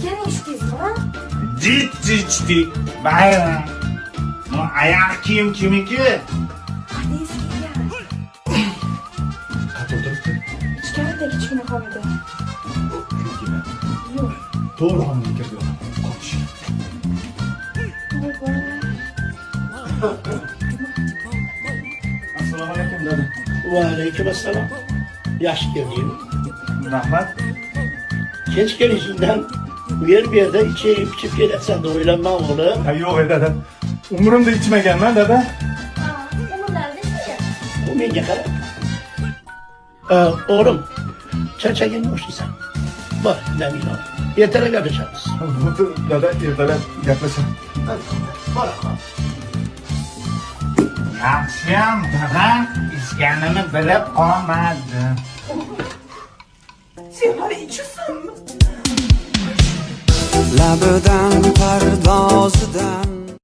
Gene içtiniz mi? Ciddi. Bayram. Bu ayak kimiki? Hadi eskiden. Katıldık. İçkari de kichkina qoladi. Kimkine? Yo'q. Doğru hanım geliyor. Konuş. Assalomu alaykum dada. Va aleyküm assalom. Yaxshi kelding. Rahmat. Kech kelishingdan bu yerda ichib kelasan deb o'ylanmam o'g'lim. Ha yo'q dada. Umrimda ichmaganman dada. Umrlarda ichmagan. U menga qara. O'g'lim, charchaganni boshlaysan. Bor, namina. Ertaroq gaplashamiz. Dada ertalab gaplashamiz. Bor. Yaxshiyam dada ichganini bilib qolmadi. Sen hali ichasanmi? Labidan pardozidan